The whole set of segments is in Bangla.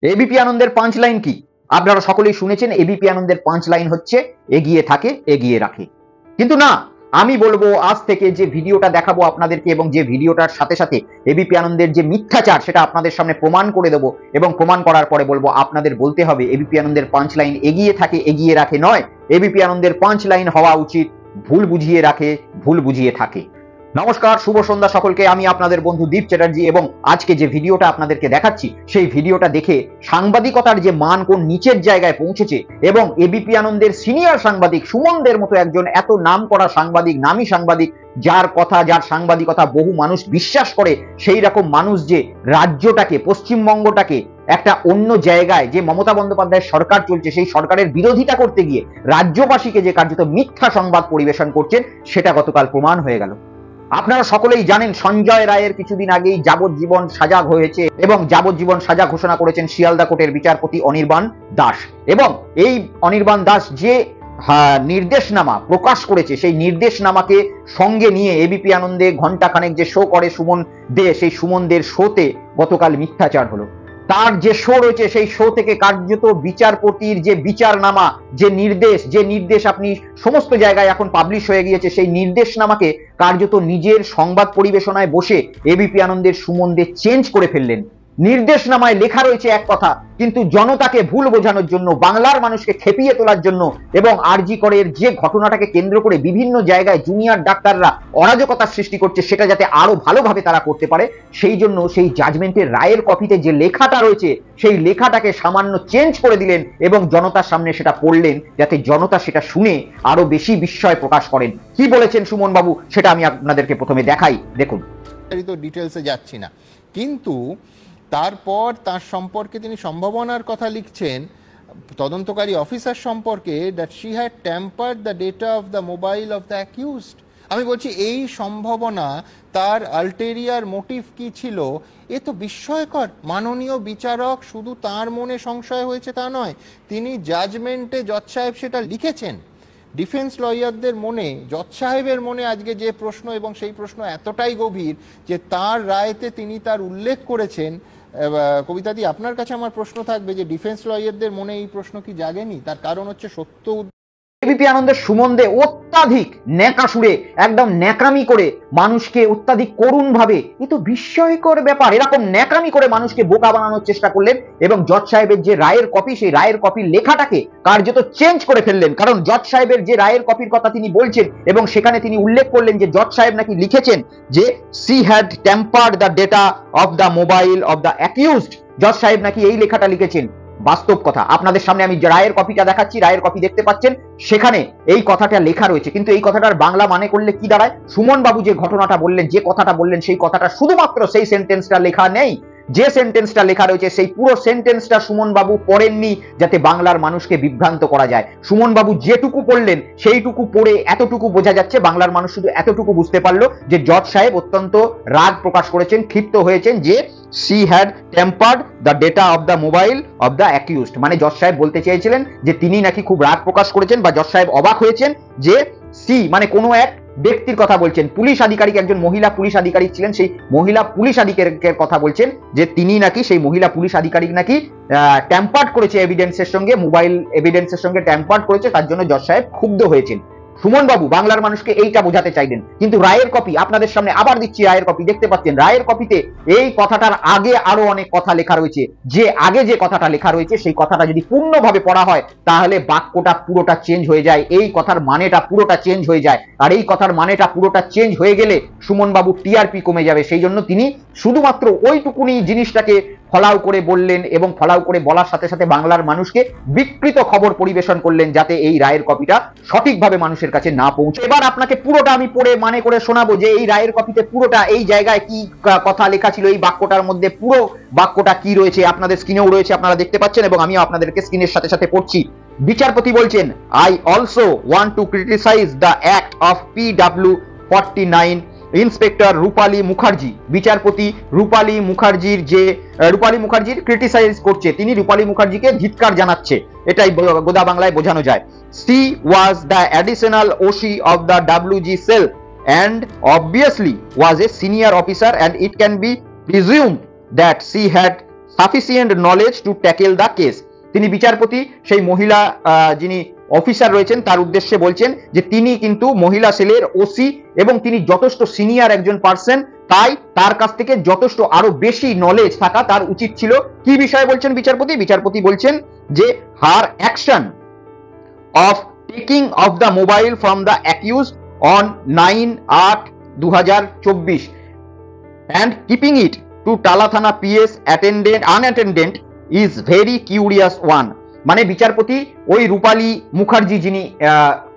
এবিপি আনন্দের পাঁচ লাইন কি? আপনারা সকলেই শুনেছেন এবিপি আনন্দের পাঁচ লাইন হচ্ছে এগিয়ে থাকে এগিয়ে রাখে। কিন্তু না, আমি বলবো আজ থেকে যে ভিডিওটা দেখাবো আপনাদেরকে এবং যে ভিডিওটার সাথে সাথে এবিপি আনন্দের যে মিথ্যাচার সেটা আপনাদের সামনে প্রমাণ করে দেবো এবং প্রমাণ করার পরে বলবো আপনাদের বলতে হবে এবিপি আনন্দের পাঁচ লাইন এগিয়ে থাকে এগিয়ে রাখে নয়, এবিপি আনন্দের পাঁচ লাইন হওয়া উচিত ভুল বুঝিয়ে রাখে ভুল বুঝিয়ে থাকে। নমস্কার, শুভ সন্ধ্যা সকলকে। আমি আপনাদের বন্ধু দীপ চ্যাটার্জি এবং আজকে যে ভিডিওটা আপনাদেরকে দেখাচ্ছি সেই ভিডিওটা দেখে সাংবাদিকতার যে মান কোন নিচের জায়গায় পৌঁছেছে এবং এবিপি আনন্দের সিনিয়র সাংবাদিক সুমনদের মতো একজন এত নাম করা সাংবাদিক, নামী সাংবাদিক, যার কথা যার সাংবাদিকতা বহু মানুষ বিশ্বাস করে, সেই রকম মানুষ যে রাজ্যটাকে পশ্চিমবঙ্গটাকে একটা অন্য জায়গায় যে মমতা বন্দ্যোপাধ্যায়ের সরকার চলছে সেই সরকারের বিরোধিতা করতে গিয়ে রাজ্যবাসীকে যে কার্যত মিথ্যা সংবাদ পরিবেশন করছেন সেটা গতকাল প্রমাণ হয়ে গেল। আপনারা সকলেই জানেন সঞ্জয় রায়ের কিছুদিন আগেই যাবজ্জীবন সাজা হয়েছে এবং যাবজ্জীবন সাজা ঘোষণা করেছেন শিয়ালদা কোর্টের বিচারপতি অনির্বাণ দাস। এবং এই অনির্বাণ দাস যে নির্দেশনামা প্রকাশ করেছে সেই নির্দেশনামাকে সঙ্গে নিয়ে এবিপি আনন্দে ঘন্টাখানেক যে শো করে সুমন দে, সেই সুমন দের শোতে গতকাল মিথ্যাচার হলো। তার যে শো রয়েছে সেই শো থেকে কার্যত বিচারপতির যে বিচারনামা, যে নির্দেশ আপনি সমস্ত জায়গায় এখন পাবলিশ হয়ে গিয়েছে, সেই নির্দেশনামাকে কার্যত নিজের সংবাদ পরিবেশনায় বসে এবিপি আনন্দের সুমন দে চেঞ্জ করে ফেললেন। নির্দেশনামায় লেখা রয়েছে এক কথা, কিন্তু জনতাকে ভুল বোঝানোর জন্য, বাংলার মানুষকে খেপিয়ে তোলার জন্য এবং আরজি করের যে ঘটনাটাকে কেন্দ্র করে বিভিন্ন জায়গায় জুনিয়র ডাক্তাররা অরাজকতার সৃষ্টি করছে সেটা যাতে আরো ভালোভাবে তারা করতে পারে, সেই জন্য সেই জাজমেন্টের রায়ের কপিতে যে লেখাটা রয়েছে সেই লেখাটাকে সামান্য চেঞ্জ করে দিলেন এবং জনতার সামনে সেটা পড়লেন যাতে জনতা সেটা শুনে আরো বেশি বিস্ময় প্রকাশ করেন। কি বলেছেন সুমন বাবু সেটা আমি আপনাদেরকে প্রথমে দেখাই, দেখুন। ডিটেলসে যাচ্ছি না, কিন্তু তারপর তার সম্পর্কে তিনি সম্ভাবনার কথা লিখছেন তদন্তকারী অফিসার সম্পর্কে, that she had tempered the data of the mobile off the accused. আমি বলছি এই সম্ভাবনা, তার আলটেরিয়ার মোটিভ কি ছিল, এ তো বিস্ময়কর। মাননীয় বিচারক শুধু তার মনে সংশয় হয়েছে তা নয়, তিনি জাজমেন্টে জজ সাহেব সেটা লিখেছেন। ডিফেন্স লয়ারদের মনে, জজ সাহেবের মনে আজকে যে প্রশ্ন, এবং সেই প্রশ্ন এতটাই গভীর যে তার রায়তে তিনি তার উল্লেখ করেছেন। কবিতাদি, আপনার কাছে আমার প্রশ্ন থাকবে যে ডিফেন্স লয়ারদের মনে এই প্রশ্ন কি জাগেনি? তার কারণ হচ্ছে সত্য। এবিপি আনন্দের সুমন দে অত্যাধিক ন্যাকা সুরে একদম ন্যাকামি করে মানুষকে অত্যাধিক করুণ ভাবে, এ তো বিস্ময়কর ব্যাপার, এরকম ন্যাকামি করে মানুষকে বোকা বানানোর চেষ্টা করলেন এবং জজ সাহেবের যে রায়ের কপি সেই রায়ের কপির লেখাটাকে কার্যত চেঞ্জ করে ফেললেন। কারণ জজ সাহেবের যে রায়ের কপির কথা তিনি বলছেন এবং সেখানে তিনি উল্লেখ করলেন যে জজ সাহেব নাকি লিখেছেন যে she had tempered the data of the mobile off the accused. জজ সাহেব নাকি এই লেখাটা লিখেছেন। বাস্তব কথা আপনাদের সামনে আমি রায়ের কপিটা দেখাচ্ছি, রায়ের কপি দেখতে পাচ্ছেন, সেখানে এই কথাটা লেখা রয়েছে। কিন্তু এই কথাটার বাংলা মানে করলে কি দাঁড়ায়? সুমন বাবু যে ঘটনাটা বললেন, যে কথাটা বললেন, সেই কথাটা শুধুমাত্র সেই সেন্টেন্সটা লেখা নেই, যে সেন্টেন্সটা লেখা রয়েছে সেই পুরো সেন্টেন্সটা সুমন বাবু পড়েননি যাতে বাংলার মানুষকে বিভ্রান্ত করা যায়। সুমন বাবু যেটুকু পড়লেন সেইটুকু পড়ে এতটুকু বোঝা যাচ্ছে, বাংলার মানুষ শুধু এতটুকু বুঝতে পারলো যে জজ সাহেব অত্যন্ত রাগ প্রকাশ করেছেন, ক্ষিপ্ত হয়েছেন যে she had tempered the data of the mobile of the accused। মানে জজ সাহেব বলতে চেয়েছিলেন যে তিনি নাকি খুব রাগ প্রকাশ করেছেন বা জজ সাহেব অবাক হয়েছেন যে সি মানে কোনো এক ব্যক্তির কথা বলছেন, পুলিশ আধিকারিক, একজন মহিলা পুলিশ আধিকারিক ছিলেন, সেই মহিলা পুলিশ আধিকারিকের কথা বলছেন যে তিনি নাকি, সেই মহিলা পুলিশ আধিকারিক নাকি ট্যাম্পার্ড করেছে এভিডেন্সের সঙ্গে, মোবাইল এভিডেন্সের সঙ্গে ট্যাম্পার্ড করেছে, তার জন্য জজ সাহেব ক্ষুব্ধ হয়েছেন। সুমন বাবু বাংলার মানুষকে এইটা বোঝাতে চাইলেন। কিন্তু রায়ের কপি আপনাদের সামনে আবার দিচ্ছি, রায়ের কপি দেখতে পাচ্ছেন। রায়ের কপিতে এই কথাটার আগে আরো অনেক কথা লেখা রয়েছে, যে আগে যে কথাটা লেখা রয়েছে সেই কথাটা যদি পূর্ণভাবে পড়া হয় তাহলে বাক্যটা পুরোটা চেঞ্জ হয়ে যায়, এই কথার মানেটা পুরোটা চেঞ্জ হয়ে যায়। আর এই কথার মানেটা পুরোটা চেঞ্জ হয়ে গেলে সুমন বাবু টিআরপি কমে যাবে, সেই জন্য তিনি শুধুমাত্র ওইটুকুনি জিনিসটাকে ফলাও করে বললেন এবং ফলাও করে বলার সাথে সাথে বাংলার মানুষকে বিকৃত খবর পরিবেশন করলেন যাতে এই রায়ের কপিটা সঠিকভাবে মানুষের কাছে না পৌঁছে। এবার আপনাকে পুরোটা আমি পড়ে মানে করে শোনাবো যে এই রায়ের কপিতে পুরোটা এই জায়গায় কি কথা লেখা ছিল, এই বাক্যটার মধ্যে পুরো বাক্যটা কি রয়েছে আপনাদের স্ক্রিনেও রয়েছে, আপনারা দেখতে পাচ্ছেন এবং আমিও আপনাদেরকে স্ক্রিনের সাথে সাথে পড়ছি। বিচারপতি বলছেন, I also want to criticize the act of PW49 inspector Rupali Mukherjee. বিচারপতি রূপালী মুখার্জির ক্রিটিসাইজ করছে, তিনি রূপালী মুখার্জিকে ধিক্কার জানাচ্ছে, এটাই গোদা বাংলায় বোঝানো যায়। She was the additional OC of the WG cell and obviously was a senior officer and it can be presumed that she had sufficient knowledge two tackle the case. তিনি বিচারপতি সেই মহিলা যিনি অফিসার রয়েছেন তার উদ্দেশ্যে বলছেন যে তিনি কিন্তু মহিলা সেলের ওসি এবং তিনি যথেষ্ট সিনিয়র একজন পার্সন, তাই তার কাছ থেকে যথেষ্ট আরো বেশি নলেজ থাকা তার উচিত ছিল। কি বিষয়ে বলছেন বিচারপতি? বিচারপতি বলছেন যে her action of taking off the mobile from the accused on 9/8/2024 and keeping it to Tala Thana PS unattended is very curious one। মানে বিচারপতি ওই রূপালী মুখার্জি যিনি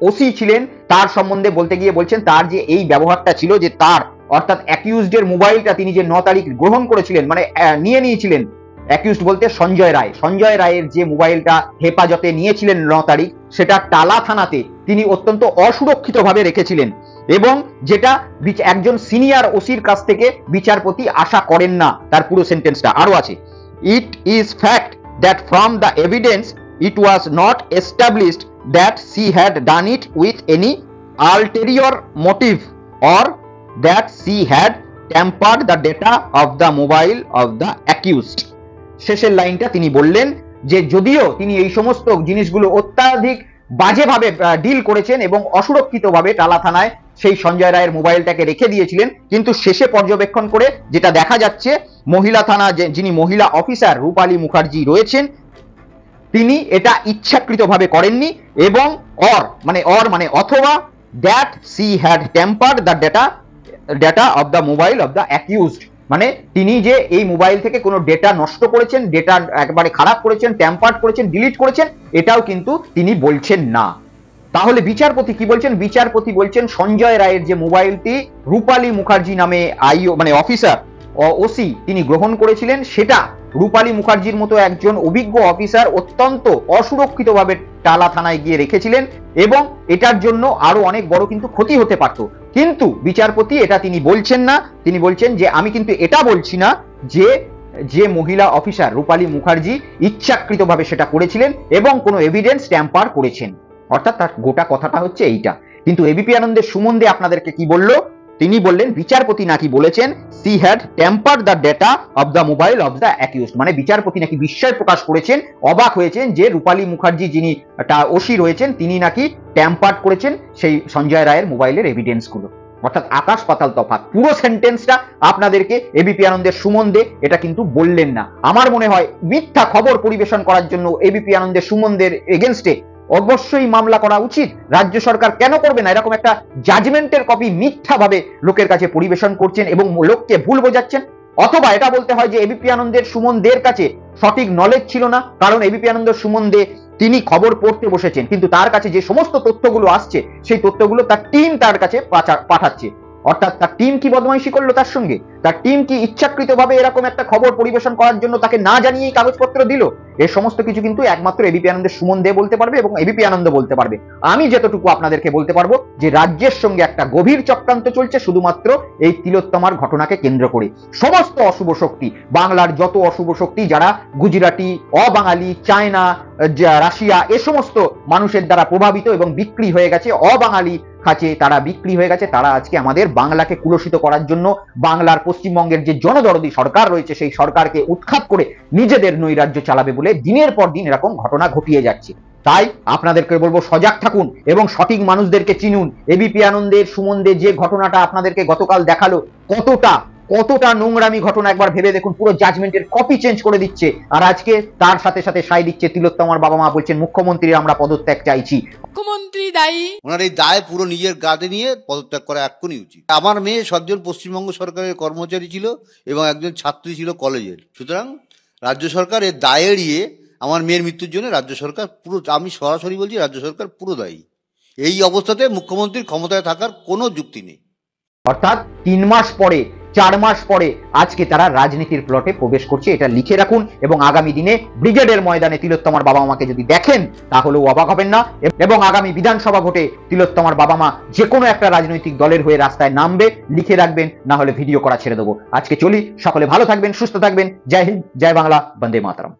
ওসি ছিলেন তার সম্বন্ধে বলতে গিয়ে বলছেন তার যে এই ব্যবহারটা ছিল যে তার অর্থাৎ অ্যাকিউজডের মোবাইলটা তিনি যে 9 তারিখ গ্রহণ করেছিলেন, মানে নিয়ে নিয়েছিলেন, অ্যাকিউজড বলতে সঞ্জয় রায়ের যে মোবাইলটা হেফাজতে নিয়েছিলেন 9 তারিখ, সেটা টালা থানাতে তিনি অত্যন্ত অসুরক্ষিতভাবে রেখেছিলেন এবং যেটা একজন সিনিয়র ওসির কাছ থেকে বিচারপতি আশা করেন না। তার পুরো সেন্টেন্সটা আরো আছে, it is fact that from the evidence it was not established that she had done it with any ulterior motive or that she had tampered the data of the mobile of the accused। শেষের লাইনটা তিনি বললেন যে যদিও তিনি এই সমস্ত জিনিসগুলো অত্যাধিক বাজেভাবে ডিল করেছেন এবং অসুরক্ষিতভাবে টালা থানায় সেই সঞ্জয় রায়ের মোবাইলটাকে রেখে দিয়েছিলেন, কিন্তু শেষে পর্যবেক্ষণ করে যেটা দেখা যাচ্ছে মহিলা থানা যিনি মহিলা অফিসার রূপালী মুখার্জি রয়েছেন তিনি এটা ইচ্ছাকৃতভাবে করেননি এবং মানে অথবা that she had tempered the data of the mobile off the accused, মানে তিনি যে এই মোবাইল থেকে কোনো ডেটা নষ্ট করেছেন, ডেটা একেবারে খারাপ করেছেন, টেম্পার্ড করেছেন, ডিলিট করেছেন, এটাও কিন্তু তিনি বলছেন না। তাহলে বিচারপতি কি বলছেন? বিচারপতি বলছেন সঞ্জয় রায়ের যে মোবাইলটি রূপালী মুখার্জি নামে মানে অফিসার ওসি তিনি গ্রহণ করেছিলেন, সেটা রূপালী মুখার্জির মতো একজন অভিজ্ঞ অফিসার অত্যন্ত অসুরক্ষিতভাবে টালা থানায় গিয়ে রেখেছিলেন এবং এটার জন্য আরো অনেক বড় কিন্তু ক্ষতি হতে পারত। কিন্তু বিচারপতি এটা তিনি বলছেন না, তিনি বলছেন যে আমি কিন্তু এটা বলছি না যে মহিলা অফিসার রূপালী মুখার্জি ইচ্ছাকৃতভাবে সেটা করেছিলেন এবং কোনো এভিডেন্স ট্যাম্পার করেছেন, অর্থাৎ তার গোটা কথাটা হচ্ছে এইটা। কিন্তু এবিপি আনন্দের সুমন দে আপনাদেরকে কি বলল? তিনি বললেন বিচারপতি নাকি বলেছেন she had tempered the data of the mobile off the accused, মানে বিচারপতি নাকি বিস্ময় প্রকাশ করেছেন, অবাক হয়েছেন যে রূপালী মুখার্জি যিনি ওসি রয়েছেন তিনি নাকি ট্যাম্পার্ড করেছেন সেই সঞ্জয় রায়ের মোবাইলের এভিডেন্সগুলো। অর্থাৎ আকাশ পাতাল তফাৎ। পুরো সেন্টেন্সটা আপনাদেরকে এবিপি আনন্দের সুমন দে এটা কিন্তু বললেন না। আমার মনে হয় মিথ্যা খবর পরিবেশন করার জন্য এবিপি আনন্দের সুমন দের এগেনস্টে অবশ্যই মামলা করা উচিত। রাজ্য সরকার কেন করবে না? এরকম একটা জাজমেন্টের কপি মিথ্যাভাবে লোকের কাছে পরিবেশন করছেন এবং লোককে ভুল বোঝাচ্ছেন। অথবা এটা বলতে হয় যে এবিপি আনন্দের সুমন দের কাছে সঠিক নলেজ ছিল না, কারণ এবিপি আনন্দের সুমন দে তিনি খবর পড়তে বসেছেন কিন্তু তার কাছে যে সমস্ত তথ্যগুলো আসছে সেই তথ্যগুলো তার টিম তার কাছে পাঠাচ্ছে। অর্থাৎ তার টিম কি বদমাইশি করলো তার সঙ্গে? তার টিম কি ইচ্ছাকৃতভাবে এরকম একটা খবর পরিবেশন করার জন্য তাকে না জানিয়েই কাগজপত্র দিল? এই সমস্ত কিছু কিন্তু একমাত্র এবিপি আনন্দের সুমন দে বলতে পারবে এবং এবিপি আনন্দ বলতে পারবে। আমি যতটুকু আপনাদেরকে বলতে পারবো যে রাজ্যের সঙ্গে একটা গভীর চক্রান্ত চলছে শুধুমাত্র এই তিলোত্তমার ঘটনাকে কেন্দ্র করে। সমস্ত অশুভ শক্তি, বাংলার যত অশুভ শক্তি যারা গুজরাটি, অবাঙালি, চায়না, রাশিয়া এ সমস্ত মানুষের দ্বারা প্রভাবিত এবং বিক্রি হয়ে গেছে, অবাঙালি কাছে তারা বিক্রি হয়ে গেছে, তারা আজকে আমাদের বাংলাকে কুলসিত করার জন্য বাংলার পশ্চিমবঙ্গের যে জনদরদি সরকার রয়েছে সেই সরকারকে উৎখাত করে নিজেদের নৈরাজ্য চালাবে বলে দিনের পর দিন এরকম ঘটনা ঘটিয়ে যাচ্ছে। তাই আপনাদেরকে বলবো সজাগ থাকুন এবং সঠিক মানুষদেরকে চিনুন। এবিপি আনন্দের সুমন দে যে ঘটনাটা আপনাদেরকে গতকাল দেখালো কতটা নোংরামি ঘটনা একবার ভেবে দেখুন। পুরো জাজমেন্টের কপি চেঞ্জ করে দিচ্ছে আর আজকে তার সাথে সাথে সাই দিচ্ছে তিলোত্তমার বাবা মা বলছেন মুখ্যমন্ত্রী আমরা পদত্যাগ চাইছি। মুখ্যমন্ত্রী দায়ী, ওনার এই দায় পুরো নিজের গাদে নিয়ে পদত্যাগ করা এক্ষুনি উচিত। আমার মেয়ে সজ্জন পশ্চিমবঙ্গ সরকারের কর্মচারী ছিল এবং একজন ছাত্রী ছিল কলেজের, সুতরাং রাজ্য সরকার এর দায় এড়িয়ে আমার মেয়ের মৃত্যুর জন্য রাজ্য সরকার পুরো, আমি সরাসরি বলছি রাজ্য সরকার পুরো দায়ী। এই অবস্থাতে মুখ্যমন্ত্রীর ক্ষমতায় থাকার কোনো যুক্তি নেই। অর্থাৎ 3 মাস পরে 4 মাস পরে আজকে তারা রাজনীতির প্লটে প্রবেশ করছে, এটা লিখে রাখুন এবং আগামী দিনে ব্রিগেডের ময়দানে তিলোত্তমার বাবা মাকে যদি দেখেন তাহলেও অবাক হবেন না এবং আগামী বিধানসভা ভোটে তিলোত্তমার বাবা মা যে কোনো একটা রাজনৈতিক দলের হয়ে রাস্তায় নামবে, লিখে রাখবেন, না হলে ভিডিও করা ছেড়ে দেবো। আজকে চলি, সকলে ভালো থাকবেন, সুস্থ থাকবেন। জয় হিন্দ, জয় বাংলা, বন্দে মাতরম।